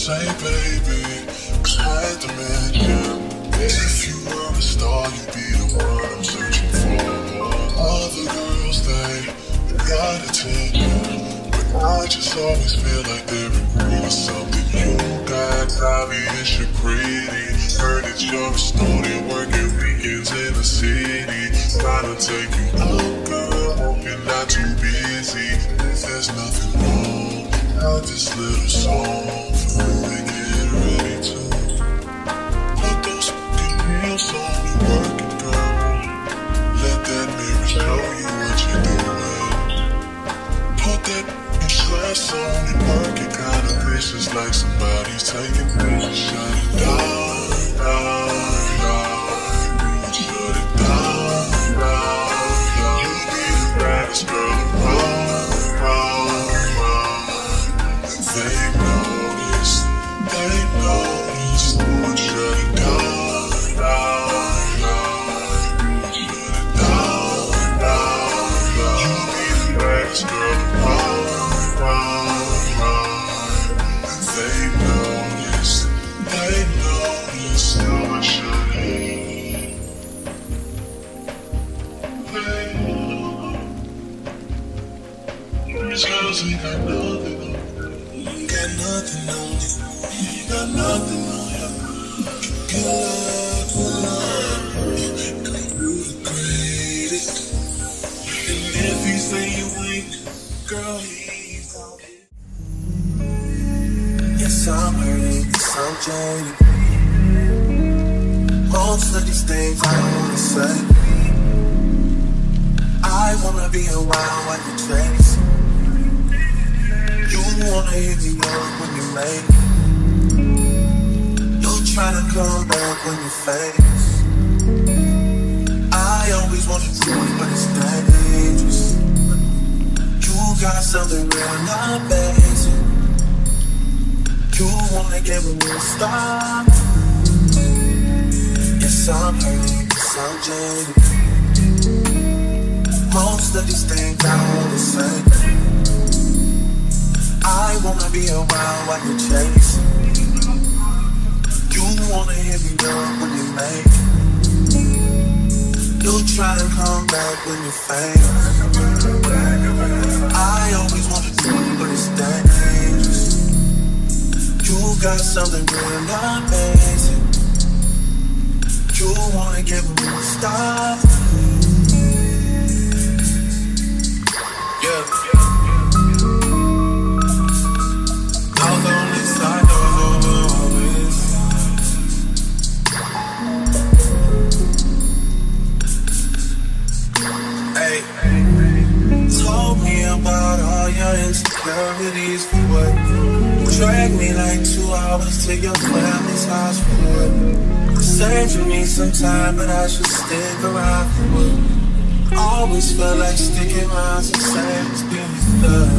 say, baby, 'cause I had to mention, if you were a star, you'd be the one I'm searching for. Other girls, they got attention, but I just always feel like they're in need of something. You got obvious, you're pretty. Heard that you're a student working weekends in the city. Trying to take you out, girl, hope you're not too busy. If there's nothing wrong, have this little song for you to get ready to put those fucking heels on and work it, girl. Let that mirror show you what you're doing. Put that dress on and work it, kinda vicious, like somebody's taking pictures. Shut it down, down, down. Shut it down, down, down. You be the baddest girl around, round, round. They noticed, they noticed. Shut it down, down, down. Shut it down, down, down. You be the baddest girl around, round, round. They noticed how much you need. These girls ain't got nothing on you. Ain't got nothing on you. Ain't got nothing on you. Good love, cause you the greatest. And if he say you ain't, girl, he's on it. Yes, I'm hurting, yes, I'm jaded. Most of these things I don't wanna say. I wanna be around when you chase. You wanna hit me up when you make. You're trying to come back when you face. I always wanna do it, but it's dangerous. You got something real, not basic. You wanna give me a stop. Yes, I'm hurting, yes, I'm jaded. Most of these things I don't wanna say. I wanna be around while you chase. You wanna hit me up when you make. You try to come back when you fail. I always wanna do it, but it's dangerous. You got something real, not basic. You wanna give me a stop. Yeah. I was on this side, I was over always. Hey, told me about all your insecurities for what? Drag me like 2 hours to your family's house for what? Said you need some time, but I should stick around for what? Always felt like sticking around the same as being love.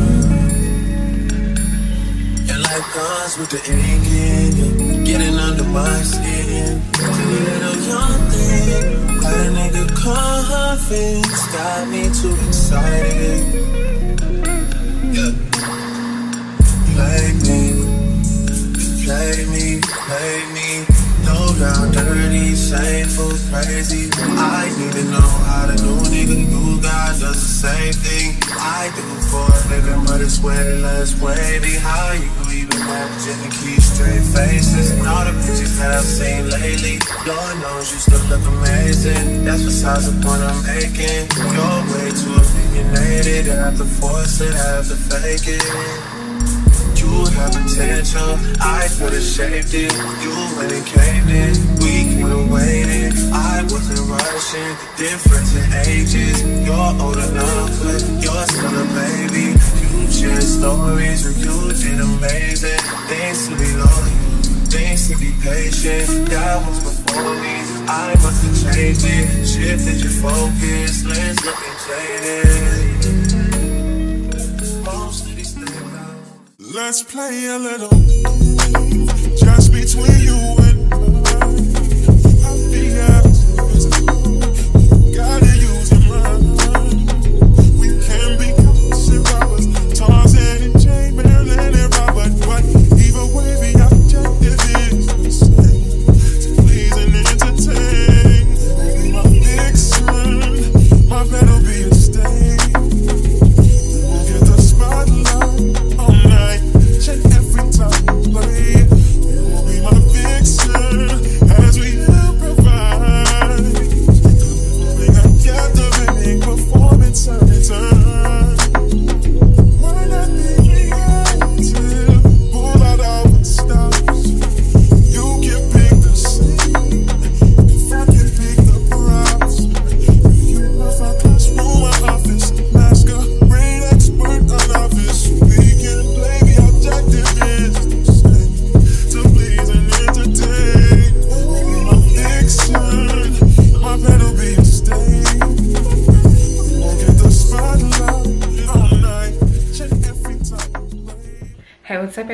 And like guns with the ink in you, getting under my skin. The little young thing, got a nigga confidence, got me too excited. Yeah. Play me, play me. No doubt, dirty, shameful, crazy. I need to know how the new nigga you got does the same thing I do for a living, but it's way less wavy. How you even managing to keep straight faces? And all the pictures that I've seen lately, Lord knows you still look amazing. That's besides the point I'm making. You're way too opinionated. I have to force it, I have to fake it. You have potential, I could've shaped it. You went and caved in, we could've waited. I wasn't rushing, difference in ages. You're old enough, but you're still a baby. You share stories where you did amazing. Things to be loyal, things to be patient. That was before me, I must have changed it. Shifted your focus, lens looking jaded. Let's play a little just between you and me. Gotta use your mind. We can be constant robbers, Tarzan and Jay, Marilyn and Robert. But either way, we have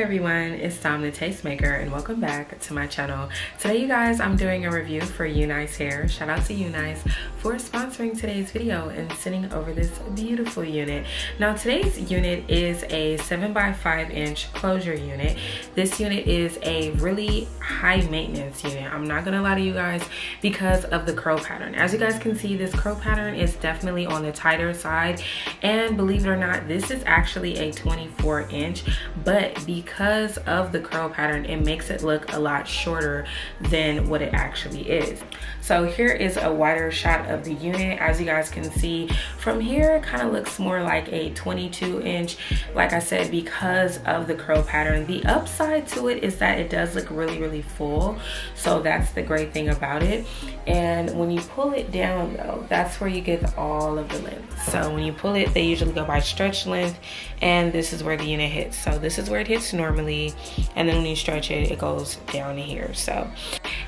everyone, it's Dom the Tastemaker and welcome back to my channel. Today you guys, I'm doing a review for UNice hair. Shout out to UNice for sponsoring today's video and sending over this beautiful unit. Now today's unit is a 7x5 inch closure unit. This unit is a really high maintenance unit. I'm not gonna lie to you guys because of the curl pattern. As you guys can see, this curl pattern is definitely on the tighter side, and believe it or not, this is actually a 24 inch, but because of the curl pattern, it makes it look a lot shorter than what it actually is. So here is a wider shot of the unit. As you guys can see from here, it kind of looks more like a 22 inch. Like I said, because of the curl pattern. The upside to it is that it does look really full, so that's the great thing about it. And when you pull it down though, that's where you get all of the length. So when you pull it, they usually go by stretch length, and this is where the unit hits. So this is where it hits normally, and then when you stretch it, it goes down to here. So,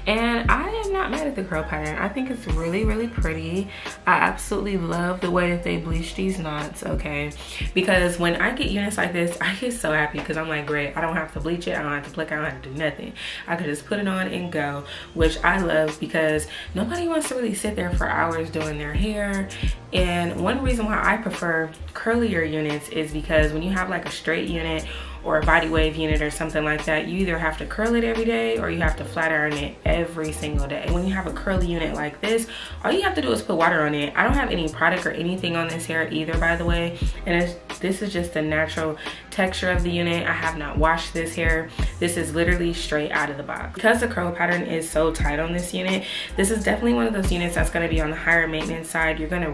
and I am not mad at the curl pattern. I think it's really pretty. I absolutely love the way that they bleach these knots, okay? Because when I get units like this, I get so happy because I'm like, great, I don't have to bleach it, I don't have to pluck, I don't have to do nothing. I could just put it on and go, which I love because nobody wants to really sit there for hours doing their hair. And one reason why I prefer curlier units is because when you have like a straight unit or a body wave unit or something like that, you either have to curl it every day or you have to flat iron it every single day. When you have a curly unit like this, all you have to do is put water on it. I don't have any product or anything on this hair either, by the way, and this is just the natural texture of the unit. I have not washed this hair. This is literally straight out of the box. Because the curl pattern is so tight on this unit, this is definitely one of those units that's going to be on the higher maintenance side. You're going to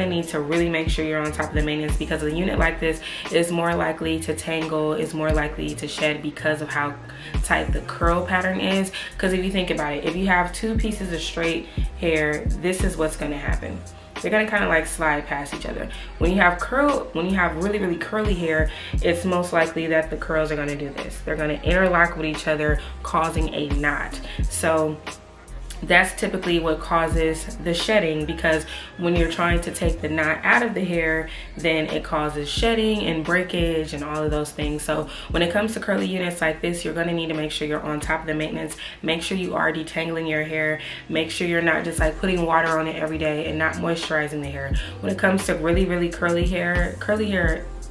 need to really make sure you're on top of the maintenance, because a unit like this is more likely to tangle, is more likely to shed because of how tight the curl pattern is. Because if you think about it, if you have two pieces of straight hair, this is what's going to happen. They're gonna kind of like slide past each other. When you have really curly hair, it's most likely that the curls are gonna do this. They're gonna interlock with each other, causing a knot. So that's typically what causes the shedding, because when you're trying to take the knot out of the hair, then it causes shedding and breakage and all of those things. So when it comes to curly units like this, you're going to need to make sure you're on top of the maintenance. Make sure you are detangling your hair. Make sure you're not just like putting water on it every day and not moisturizing the hair. When it comes to really curly hair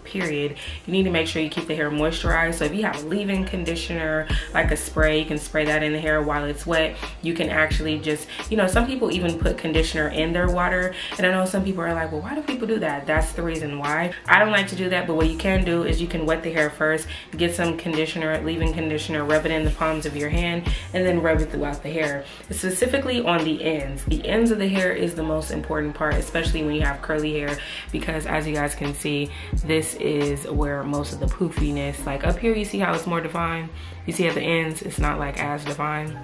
period, you need to make sure you keep the hair moisturized. So if you have a leave-in conditioner, like a spray, you can spray that in the hair while it's wet. You can actually just, you know, some people even put conditioner in their water, and I know some people are like, well, why do people do that? That's the reason why. I don't like to do that, but what you can do is you can wet the hair first, get some conditioner, leave-in conditioner, rub it in the palms of your hand, and then rub it throughout the hair, specifically on the ends. The ends of the hair is the most important part, especially when you have curly hair, because as you guys can see, this is where most of the poofiness, like up here, you see how it's more defined. You see at the ends, it's not like as defined.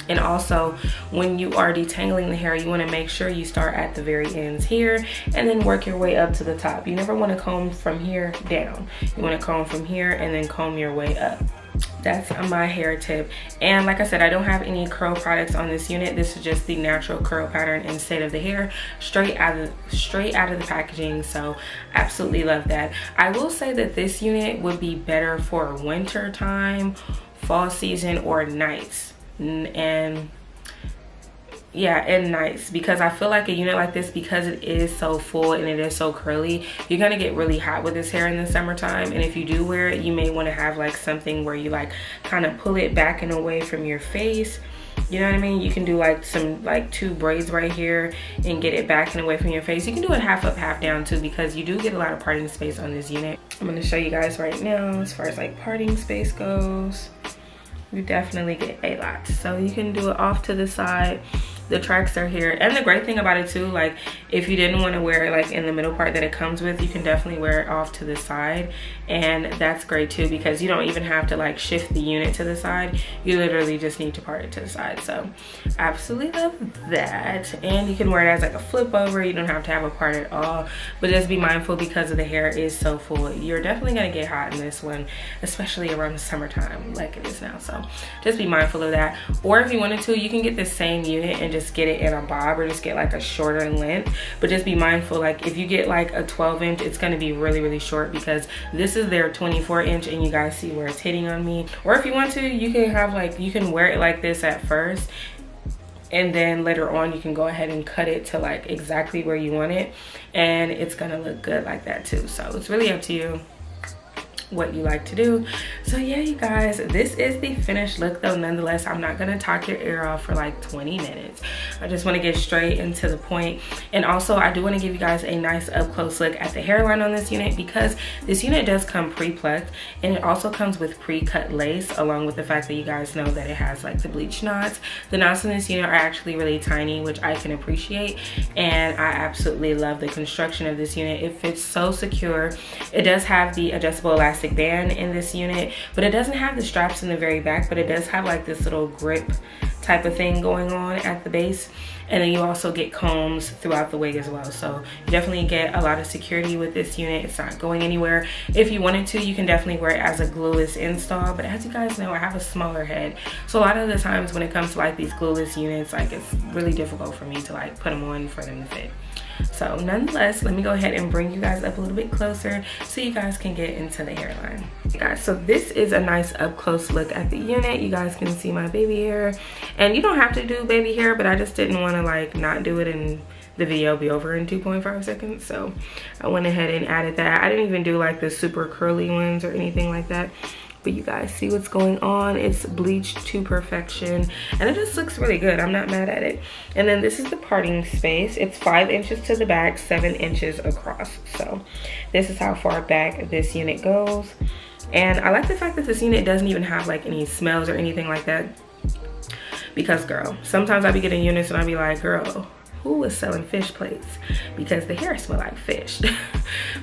And also, when you are detangling the hair, you want to make sure you start at the very ends here and then work your way up to the top. You never want to comb from here down. You want to comb from here and then comb your way up. That's my hair tip. And like I said, I don't have any curl products on this unit. This is just the natural curl pattern and state of the hair, straight out of the packaging. So absolutely love that. I will say that this unit would be better for winter time, fall season, or nights. And yeah, and nights, because I feel like a unit like this, because it is so full and it is so curly, you're gonna get really hot with this hair in the summertime. And if you do wear it, you may want to have like something where you like kind of pull it back and away from your face. You know what I mean? You can do like some two braids right here and get it back and away from your face. You can do it half up, half down too, because you do get a lot of parting space on this unit. I'm gonna show you guys right now as far as like parting space goes. You definitely get a lot. So you can do it off to the side. The tracks are here, and the great thing about it too, like if you didn't want to wear it like in the middle part that it comes with, you can definitely wear it off to the side, and that's great too, because you don't even have to like shift the unit to the side. You literally just need to part it to the side. So absolutely love that. And you can wear it as like a flip over. You don't have to have a part at all, but just be mindful, because of the hair is so full, you're definitely gonna get hot in this one, especially around the summertime like it is now. So just be mindful of that. Or if you wanted to, you can get the same unit and just get it in a bob or just get like a shorter length. But just be mindful, like if you get like a 12-inch, it's going to be really short, because this is their 24-inch and you guys see where it's hitting on me. Or if you want to, you can have like, you can wear it like this at first, and then later on you can go ahead and cut it to like exactly where you want it, and it's gonna look good like that too. So it's really up to you what you like to do. So yeah, you guys, this is the finished look though. Nonetheless, I'm not gonna talk your ear off for like 20 minutes. I just want to get straight into the point. And also I do want to give you guys a nice up close look at the hairline on this unit, because this unit does come pre-plucked, and it also comes with pre-cut lace, along with the fact that you guys know that it has like the bleach knots. The knots in this unit are actually really tiny, which I can appreciate, and I absolutely love the construction of this unit. It fits so secure. It does have the adjustable elastic band in this unit, but it doesn't have the straps in the very back, but it does have like this little grip type of thing going on at the base. And then you also get combs throughout the wig as well, so you definitely get a lot of security with this unit. It's not going anywhere. If you wanted to, you can definitely wear it as a glueless install, but as you guys know, I have a smaller head, so a lot of the times when it comes to like these glueless units, like it's really difficult for me to like put them on for them to fit. So nonetheless, let me go ahead and bring you guys up a little bit closer so you guys can get into the hairline. Okay, guys, so this is a nice up close look at the unit. You guys can see my baby hair, and you don't have to do baby hair, but I just didn't want to like not do it and the video be over in 2.5 seconds, so I went ahead and added that. I didn't even do like the super curly ones or anything like that, but you guys see what's going on. It's bleached to perfection, and it just looks really good. I'm not mad at it. And then this is the parting space. It's 5 inches to the back, 7 inches across. So this is how far back this unit goes. And I like the fact that this unit doesn't even have like any smells or anything like that, because girl, sometimes I be getting units and I be like, girl, who is selling fish plates, because the hair smell like fish.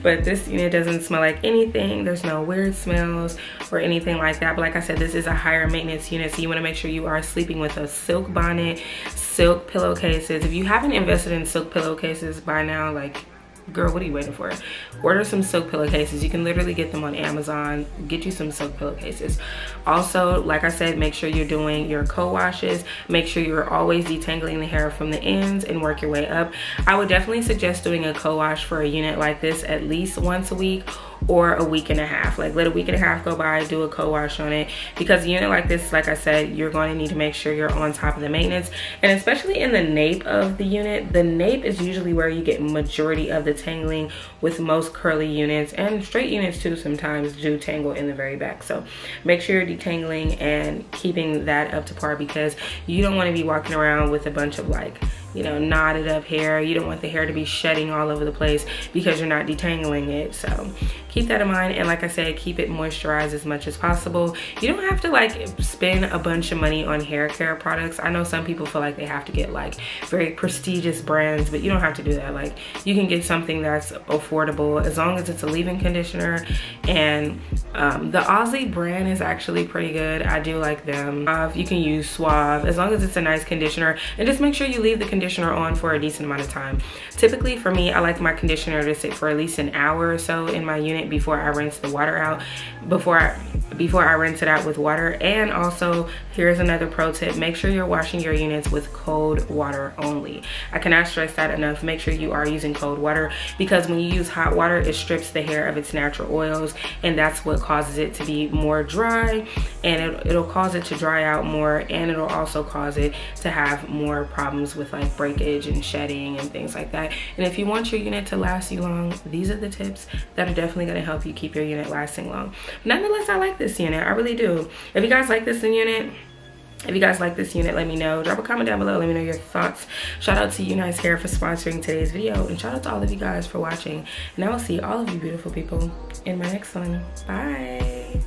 But this unit doesn't smell like anything. There's no weird smells or anything like that. But like I said, this is a higher maintenance unit, so you want to make sure you are sleeping with a silk bonnet, silk pillowcases. If you haven't invested in silk pillowcases by now, like, girl, what are you waiting for? Order some silk pillowcases. You can literally get them on Amazon. Get you some silk pillowcases. Also, like I said, make sure you're doing your co-washes. Make sure you're always detangling the hair from the ends and work your way up. I would definitely suggest doing a co-wash for a unit like this at least once a week, or a week and a half. Like, let a week and a half go by, do a co-wash on it, because a unit like this, like I said, you're going to need to make sure you're on top of the maintenance. And especially in the nape of the unit, the nape is usually where you get majority of the tangling with most curly units, and straight units too sometimes do tangle in the very back. So make sure you're detangling and keeping that up to par, because you don't want to be walking around with a bunch of like, you know, knotted up hair. You don't want the hair to be shedding all over the place because you're not detangling it. So keep that in mind, and like I said, keep it moisturized as much as possible. You don't have to like spend a bunch of money on hair care products. I know some people feel like they have to get like very prestigious brands, but you don't have to do that. Like, you can get something that's affordable as long as it's a leave-in conditioner. And the Aussie brand is actually pretty good. I do like them. You can use Suave as long as it's a nice conditioner, and just make sure you leave the conditioner on for a decent amount of time. Typically for me, I like my conditioner to sit for at least an hour or so in my unit before I rinse the water out, before I rinse it out with water. And also, here's another pro tip: make sure you're washing your units with cold water only. I cannot stress that enough. Make sure you are using cold water, because when you use hot water, it strips the hair of its natural oils, and that's what causes it to be more dry, and it'll cause it to dry out more, and it'll also cause it to have more problems with like breakage and shedding and things like that. And if you want your unit to last you long, these are the tips that are definitely going to help you keep your unit lasting long. Nonetheless, I like this unit. I really do. If you guys like this unit, let me know. Drop a comment down below. Let me know your thoughts. Shout out to UNice Hair for sponsoring today's video, and shout out to all of you guys for watching. And I will see all of you beautiful people in my next one. Bye.